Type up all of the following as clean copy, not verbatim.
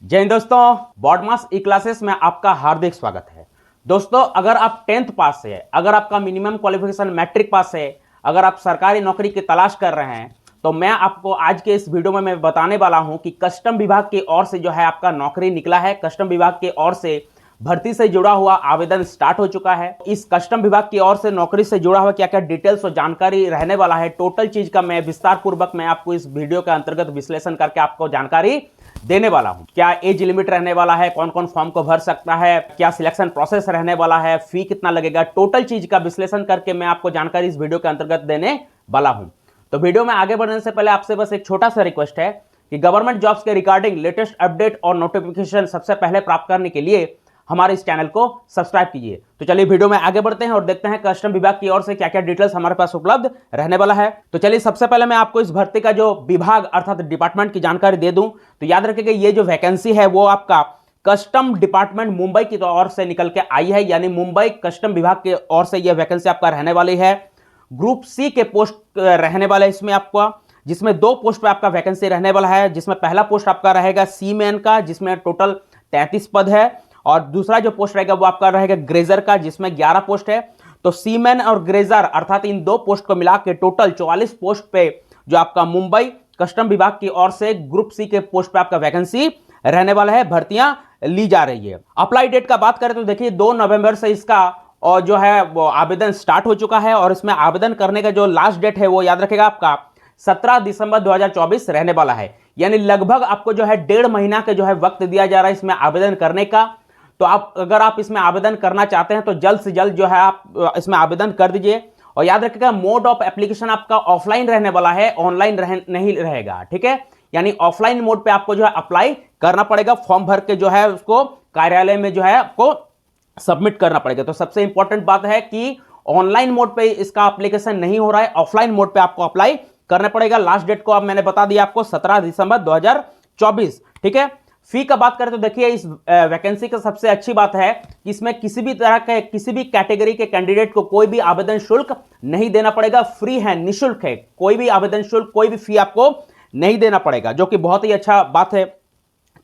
जय हिंद दोस्तों, बॉडमास ई क्लासेस में आपका हार्दिक स्वागत है। दोस्तों, अगर आप 10th पास है, अगर आपका मिनिमम क्वालिफिकेशन मैट्रिक पास है, अगर आप सरकारी नौकरी की तलाश कर रहे हैं, तो मैं आपको आज के इस वीडियो में मैं बताने वाला हूं कि कस्टम विभाग की ओर से जो है आपका नौकरी निकला है। कस्टम विभाग की ओर से भर्ती से जुड़ा हुआ आवेदन स्टार्ट हो चुका है। इस कस्टम विभाग की ओर से नौकरी से जुड़ा हुआ क्या क्या डिटेल्स और जानकारी रहने वाला है, टोटल चीज का मैं विस्तार पूर्वक मैं आपको इस वीडियो के अंतर्गत विश्लेषण करके आपको जानकारी देने वाला हूं। क्या एज लिमिट रहने वाला है, कौन कौन फॉर्म को भर सकता है, क्या सिलेक्शन प्रोसेस रहने वाला है, फी कितना लगेगा, टोटल चीज का विश्लेषण करके मैं आपको जानकारी इस वीडियो के अंतर्गत देने वाला हूं। तो वीडियो में आगे बढ़ने से पहले आपसे बस एक छोटा सा रिक्वेस्ट है कि गवर्नमेंट जॉब्स के रिगार्डिंग लेटेस्ट अपडेट और नोटिफिकेशन सबसे पहले प्राप्त करने के लिए हमारे इस चैनल को सब्सक्राइब कीजिए। तो चलिए वीडियो में आगे बढ़ते हैं और देखते हैं कस्टम विभाग की ओर से क्या क्या डिटेल्स हमारे पास उपलब्ध रहने वाला है। तो चलिए सबसे पहले मैं आपको इस भर्ती का जो विभाग अर्थात डिपार्टमेंट की जानकारी दे दूं। तो याद रखिएगा, ये जो वैकेंसी है वो आपका कस्टम डिपार्टमेंट मुंबई की ओर से निकल के आई है, यानी मुंबई कस्टम विभाग की ओर से यह वैकेंसी आपका रहने वाली है। ग्रुप सी के पोस्ट रहने वाला है इसमें आपका, जिसमें 2 पोस्ट पे आपका वैकेंसी रहने वाला है। जिसमें पहला पोस्ट आपका रहेगा सीमैन का, जिसमें टोटल 33 पद है, और दूसरा जो पोस्ट रहेगा वो आपका रहेगा ग्रेजर का, जिसमें 11 पोस्ट है। तो सीमैन और ग्रेजर अर्थात इन 2 पोस्ट को मिला के टोटल 44 पोस्ट पे जो आपका मुंबई कस्टम विभाग की ओर से ग्रुप सी के पोस्ट पे आपका वैकेंसी रहने वाला है, भर्तियां ली जा रही है। अप्लाई डेट का बात करें तो देखिए 2 नवंबर से इसका और जो है वो आवेदन स्टार्ट हो चुका है, और इसमें आवेदन करने का जो लास्ट डेट है वो याद रखेगा आपका 17 दिसंबर 2024 रहने वाला है। यानी लगभग आपको जो है 1.5 महीना का जो है वक्त दिया जा रहा है इसमें आवेदन करने का। तो आप अगर आप इसमें आवेदन करना चाहते हैं तो जल्द से जल्द जो है आप इसमें आवेदन कर दीजिए। और याद रखिएगा, मोड ऑफ एप्लीकेशन आपका ऑफलाइन रहने वाला है, ऑनलाइन नहीं रहेगा, ठीक है। यानी ऑफलाइन मोड पे आपको जो है अप्लाई करना पड़ेगा, फॉर्म भर के जो है उसको कार्यालय में जो है आपको सबमिट करना पड़ेगा। तो सबसे इंपॉर्टेंट बात है कि ऑनलाइन मोड पे इसका एप्लीकेशन नहीं हो रहा है, ऑफलाइन मोड पे आपको अप्लाई करना पड़ेगा। लास्ट डेट को अब मैंने बता दिया आपको 17 दिसंबर 2024, ठीक है। फी का बात करें तो देखिए इस वैकेंसी का सबसे अच्छी बात है कि इसमें किसी भी तरह के किसी भी कैटेगरी के कैंडिडेट को कोई भी आवेदन शुल्क नहीं देना पड़ेगा, फ्री है, निःशुल्क है। कोई भी आवेदन शुल्क, कोई भी फी आपको नहीं देना पड़ेगा, जो कि बहुत ही अच्छा बात है।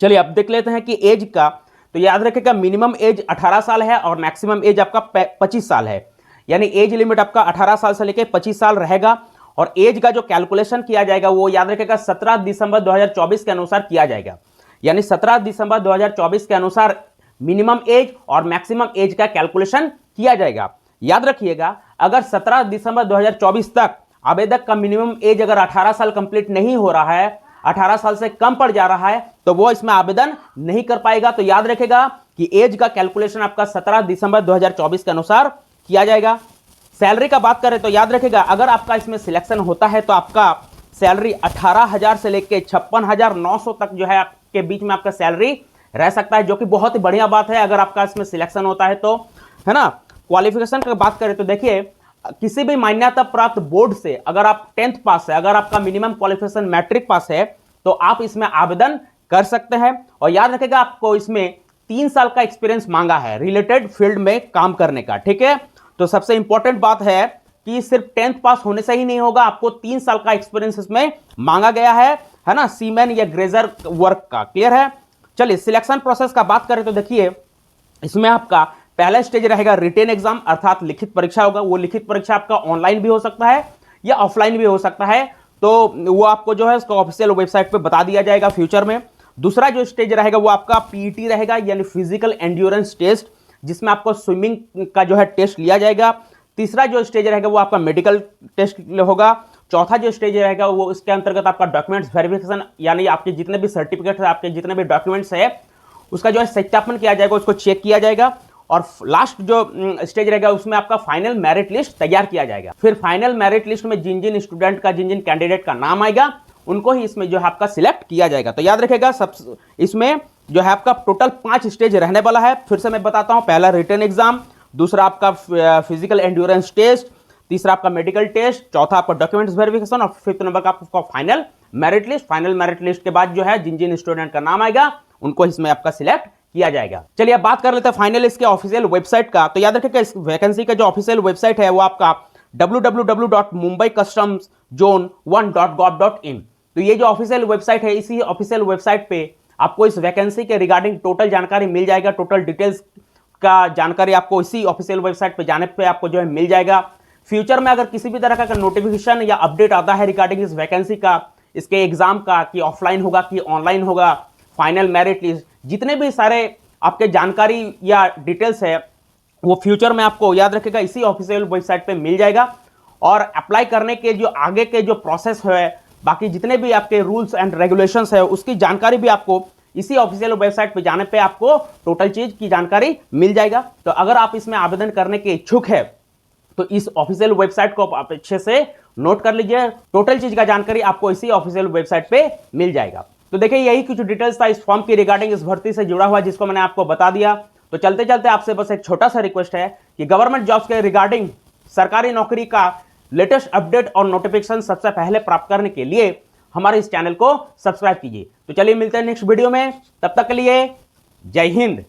चलिए अब देख लेते हैं कि एज का। तो याद रखिएगा, मिनिमम एज 18 साल है और मैक्सिमम एज आपका 25 साल है। यानी एज लिमिट आपका 18 साल से लेकर 25 साल रहेगा। और एज का जो कैलकुलेशन किया जाएगा वो याद रखिएगा 17 दिसंबर 2024 के अनुसार किया जाएगा। यानी 17 दिसंबर 2024 के अनुसार मिनिमम एज और मैक्सिमम एज का कैलकुलेशन किया जाएगा। याद रखिएगा, अगर 17 दिसंबर 2024 तक आवेदक का मिनिमम एज अगर 18 साल कंप्लीट नहीं हो रहा है, 18 साल से कम पड़ जा रहा है, तो वो इसमें आवेदन नहीं कर पाएगा। तो याद रखिएगा कि एज का कैलकुलेशन आपका 17 दिसंबर 2024 के अनुसार किया जाएगा। सैलरी का बात करें तो याद रखिएगा, अगर आपका इसमें सिलेक्शन होता है तो आपका सैलरी 18,000 से लेकर 56,900 तक जो है के बीच में आपका सैलरी रह सकता है, जो कि बहुत ही बढ़िया बात है अगर आपका इसमें सिलेक्शन होता है तो, है ना। क्वालिफिकेशन की बात करें तो देखिए, किसी भी मान्यता प्राप्त बोर्ड से अगर आप 10th पास है, अगर आपका मिनिमम क्वालिफिकेशन मैट्रिक पास है, तो आप इसमें आवेदन कर सकते हैं। और याद रखिएगा, आपको इसमें 3 साल का एक्सपीरियंस मांगा है रिलेटेड फील्ड में काम करने का, ठीक है। तो सबसे इंपॉर्टेंट बात है कि सिर्फ 10th पास होने से ही नहीं होगा, आपको 3 साल का एक्सपीरियंस इसमें मांगा गया है ना, सीमैन या ग्रेजर वर्क का। क्लियर है। चलिए सिलेक्शन प्रोसेस का बात करें तो देखिए, इसमें आपका पहला स्टेज रहेगा रिटेन एग्जाम, अर्थात लिखित परीक्षा होगा। वो लिखित परीक्षा आपका ऑनलाइन भी हो सकता है या ऑफलाइन भी हो सकता है, तो वो आपको जो है उसका ऑफिशियल वेबसाइट पे बता दिया जाएगा फ्यूचर में। दूसरा जो स्टेज रहेगा वो आपका पीईटी रहेगा, यानी फिजिकल एंड्योरेंस टेस्ट, जिसमें आपको स्विमिंग का जो है टेस्ट लिया जाएगा। तीसरा जो स्टेज रहेगा वो आपका मेडिकल टेस्ट होगा। चौथा जो स्टेज रहेगा वो इसके अंतर्गत आपका डॉक्यूमेंट्स वेरिफिकेशन, यानी आपके जितने भी सर्टिफिकेट है, आपके जितने भी डॉक्यूमेंट्स है, उसका जो है सत्यापन किया जाएगा, उसको चेक किया जाएगा। और लास्ट जो स्टेज रहेगा उसमें आपका फाइनल मेरिट लिस्ट तैयार किया जाएगा। फिर फाइनल मेरिट लिस्ट में जिन जिन स्टूडेंट का, जिन जिन कैंडिडेट का नाम आएगा, उनको ही इसमें जो है आपका सिलेक्ट किया जाएगा। तो याद रखेगा, सब इसमें जो है आपका टोटल 5 स्टेज रहने वाला है। फिर से मैं बताता हूं, पहला रिटन एग्जाम, दूसरा आपका फिजिकल एंड्योरेंस टेस्ट, तीसरा आपका मेडिकल टेस्ट, चौथा आपका डॉक्यूमेंट्स वेरिफिकेशन, और 5th नंबर का आपका final merit list. Final merit list के बाद जो है जिन जिन स्टूडेंट का नाम आएगा उनको इसमें आपका सिलेक्ट किया जाएगा। चलिए अब बात कर लेते हैं फाइनल इसके ऑफिशियल वेबसाइट का। तो याद रखिएगा, इस वैकेंसी का जो ऑफिशियल वेबसाइट है वो आपका www.mumbaicustoms zone1.gov.in। तो ये जो ऑफिशियल वेबसाइट है, इसी ऑफिशियल वेबसाइट पे आपको इस वैकेंसी के रिगार्डिंग टोटल जानकारी मिल जाएगा। टोटल डिटेल्स का जानकारी आपको इसी ऑफिशियल वेबसाइट पे जाने पे आपको जो है मिल जाएगा। फ्यूचर में अगर किसी भी तरह का नोटिफिकेशन या अपडेट आता है रिगार्डिंग इस वैकेंसी का, इसके एग्जाम का, कि ऑफलाइन होगा कि ऑनलाइन होगा, फाइनल मेरिट लिस्ट, जितने भी सारे आपके जानकारी या डिटेल्स है वो फ्यूचर में आपको याद रखेगा इसी ऑफिशियल वेबसाइट पे मिल जाएगा। और अप्लाई करने के जो आगे के जो प्रोसेस है, बाकी जितने भी आपके रूल्स एंड रेगुलेशंस है, उसकी जानकारी भी आपको इसी ऑफिशियल वेबसाइट पे जाने पे आपको टोटल चीज की जानकारी मिल जाएगा। तो अगर आप इसमें आवेदन करने के इच्छुक है तो इस ऑफिशियल वेबसाइट को आप अच्छे से नोट कर लीजिए। टोटल चीज का जानकारी आपको इसी ऑफिशियल वेबसाइट पे मिल जाएगा। तो देखिए यही कुछ डिटेल्स था इस फॉर्म की रिगार्डिंग इस भर्ती से जुड़ा हुआ, जिसको मैंने आपको बता दिया। तो चलते चलते आपसे बस एक छोटा सा रिक्वेस्ट है कि गवर्नमेंट जॉब्स के रिगार्डिंग सरकारी नौकरी का लेटेस्ट अपडेट और नोटिफिकेशन सबसे पहले प्राप्त करने के लिए हमारे इस चैनल को सब्सक्राइब कीजिए। तो चलिए मिलते हैं नेक्स्ट वीडियो में, तब तक के लिए जय हिंद।